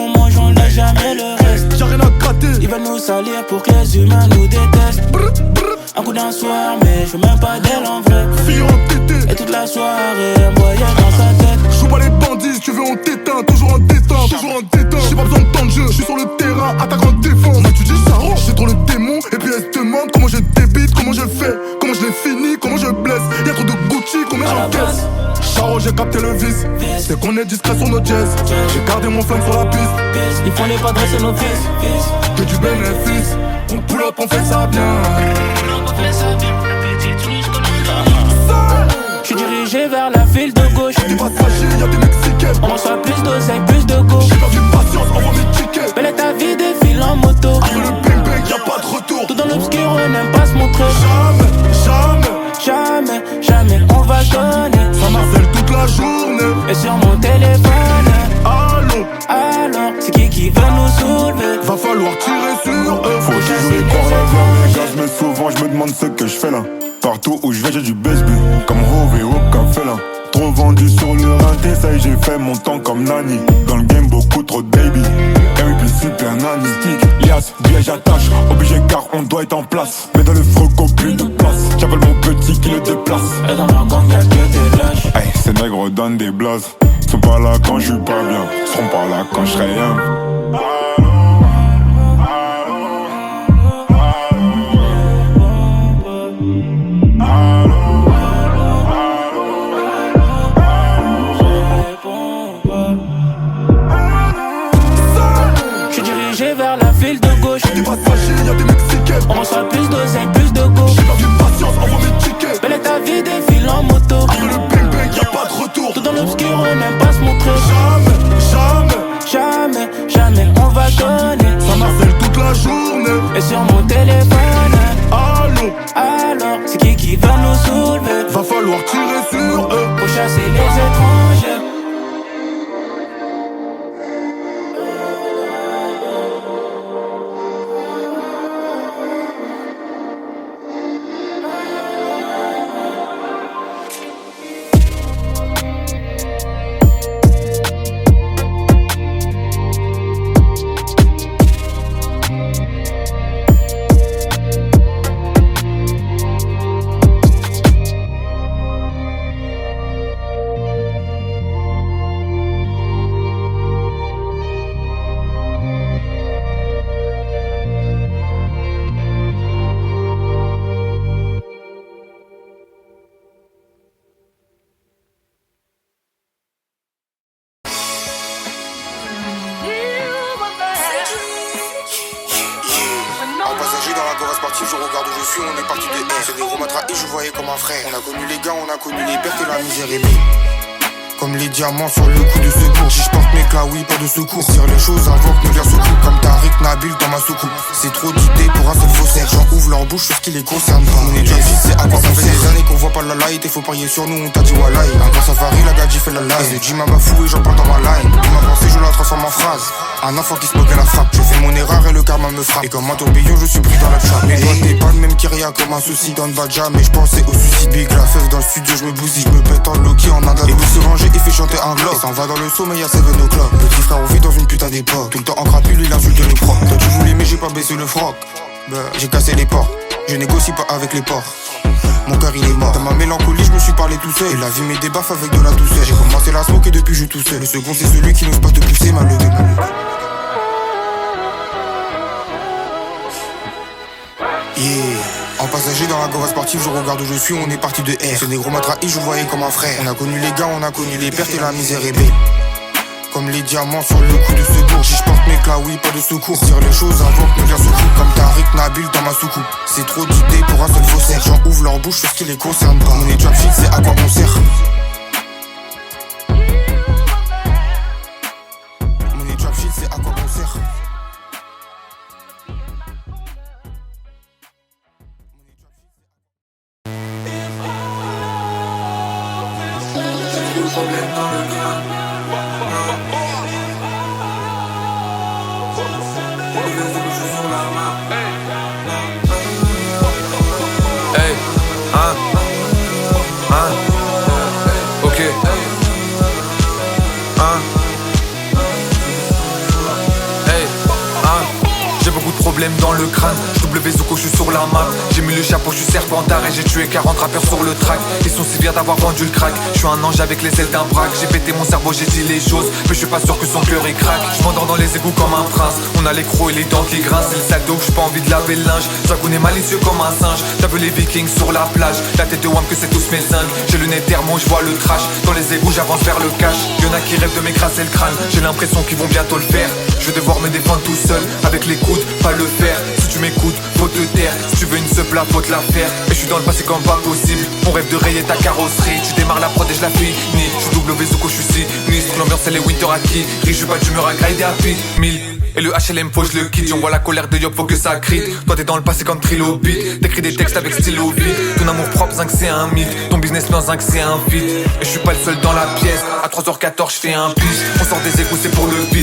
nous mangeons, on n'a jamais le reste. Y'a rien à gratter. Ils veulent nous salir pour que les humains nous détestent. Un coup d'un soir, mais je veux même pas d'elle en vrai. Fille entêtée. Et toute la soirée, elle me voyait dans sa tête. J'joue pas les bandits, si tu veux on t'éteint. Toujours en détente, toujours en détente. J'ai pas besoin de temps de jeu, j'suis sur le terrain, attaquant défense. Mais tu dis ça rend, j'ai trop le démon. Et puis elle se demande comment je débite, comment je fais, comment je l'ai fini, comment je blesse. Y'a trop de Gucci, combien j'encaisse. Charo, j'ai capté le vice. C'est qu'on est discret sur nos jazz. J'ai gardé mon flingue sur la piste. Il faut les pas dresser nos fils. Que du bénéfice. On pull up, on fait ça bien. J'suis dirigé vers la file de gauche. T'es pas fâché, y'a des Mexicains. On reçoit plus d'oseille, plus de go. J'ai perdu patience, envoie mes tickets. Belle est ta vie, défile en moto. Après le bang bang, y'a pas de retour. Tout dans l'obscur, on n'aime pas se montrer. Jamais, Jamais on va donner. ça m'harcèle toute la journée. Et sur mon téléphone, Allô, alors, c'est qui veut nous soulever? va falloir tirer sur eux. Faut toujours y croire la voix, les gars, je me souvent, je me demande ce que je fais là. Partout où je vais, j'ai du baseball, comme Rové au café là. Trop vendu sur le rinté, ça y est, j'ai fait mon temps comme Nani. Dans le game, beaucoup trop de baby. Et puis super Nani. Lias, billet, j'attache, obligé car on doit être en place. Mais dans le froco, plus de place. J'appelle mon petit qui le déplace. Et dans leur gang, y'a que des lâches. Hey, ces nègres donnent des blazes. Sont pas là quand je suis pas bien, seront pas là quand je serai young. J'suis dirigé vers la file de gauche. T'es pas fâché, y'a des Mexicains. On reçoit plus d'oseille, plus de go. J'ai perdu patience, envoie mes tickets. Belle est ta vie, défile en moto. Après le bang bang, y'a pas de retour. Tout dans l'obscur, on n'aime pas se montrer. Jamais, Jamais on va donner. ça m'harcèle toute la journée. Et sur mon téléphone, Allô, alors, c'est qui veut nous soulever? va falloir tirer sur eux. Pour chasser les étrangers. Un passager dans la Gora sportive, je regarde où je suis, on est parti de R. Ce négro m'a trahi, je voyais comme un frère. On a connu les gars, on a connu les pertes et la misère aimée. Comme les diamants sur le coup de secours. Si je porte mes clas, oui, pas de secours. Tire les choses avant que me vienne secours. Comme Tariq Nabil dans ma soucoupe. C'est trop d'idées pour un seul faussaire. J'en ouvre leur bouche sur ce qui les concerne. Mon étude, c'est à quoi ça fait des années qu'on voit pas la light. Et faut parier sur nous, on t'a dit walai. Un grand safari, la gadji fait la live. Le Jim m'a fou et j'en parle dans ma line. Il m'a pensé, je la transforme en phrase. Un enfant qui se moque à la frappe. Je fais mon erreur et le karma me frappe. Et comme un tourbillon, je suis pris dans la trappe. Mes doigts t'es pas le même qu'Iria comme un souci. Dans le Badja, mais je pensais au suicide. Big la fève dans le studio, je me bousille. Je me pète en Loki en Inde. Et pour se ranger, il fait chanter un globe. Et s'en va dans le sommeil, y'a 7 o'clock. Petit frère, on vit dans une putain d'époque. Tout le temps en crapule, il insulte le proc. Toi tu voulais, mais j'ai pas baissé le froc. J'ai cassé les portes. Je négocie pas avec les porcs. Mon cœur il est mort. Dans ma mélancolie, je me suis parlé tout seul. Et la vie met des baffes avec de la douceur. J'ai commencé la smoke et depuis je suis tout seul. Le second, c'est celui qui n'ose pas te pousser, malheureux. Yeah. En passager dans la Gora sportive, je regarde où je suis, on est parti de R. Ce négro m'a trahi, je le voyais comme un frère. On a connu les gars, on a connu les pertes et la misère est belle. Comme les diamants sur le coup de secours. Si je porte mes clas, oui, pas de secours. Tire les choses avant que me vienne secours. Comme Tariq Nabil dans ma soucoupe. C'est trop d'idées pour un seul faussaire. J'en ouvre leur bouche sur ce qui les concerne. Mon étoile fixe, c'est à quoi on sert. Mon étoile fixe, c'est à quoi on sert. Hey, ok. problème dans le crâne. W Zuko, je suis sur la map. J'ai mis le chapeau, je suis serpentard et j'ai tué 40 rappeurs sur le track. Ils sont si fiers d'avoir vendu le crack. Je suis un ange avec les ailes d'un braque. J'ai pété mon cerveau, j'ai dit les choses, mais je suis pas sûr que son cœur il craque. Je m'endors dans les égouts comme un prince. On a les crocs et les dents qui grincent. C'est le sale dos, j'ai pas envie de laver le linge. Dragoon est malicieux comme un singe. T'as vu les vikings sur la plage. La tête de Wham que c'est tous mes zingues. J'ai le nez thermo, je vois le trash. Dans les égouts, j'avance vers le cash. Y'en a qui rêvent de m'écraser le crâne. J'ai l'impression qu'ils vont bientôt le faire. Je vais devoir me défendre tout seul. Avec les coudes, pas le faire. Si tu m'écoutes, faut te taire. Si tu veux une seule là, faut te la faire. Et je suis dans le passé comme pas possible. Mon rêve de rayer ta carrosserie. Tu démarres la prod et je la finis. Je suis W Zuko, je suis sinistre. L'ambiance elle est winter acquis. Riche, je pas d'humeur à grinder à 1000. Et le HLM faut je le quitte. J'envoie la colère de Yop, faut que ça crie. Toi t'es dans le passé comme Trilobite. T'écris des textes avec stylo vide. Ton amour propre, zinc c'est un mythe. Ton business plan, zinc c'est un vide. Et je suis pas le seul dans la pièce. À 3h14 je fais un pitch. On sort des égouts, c'est pour le bif.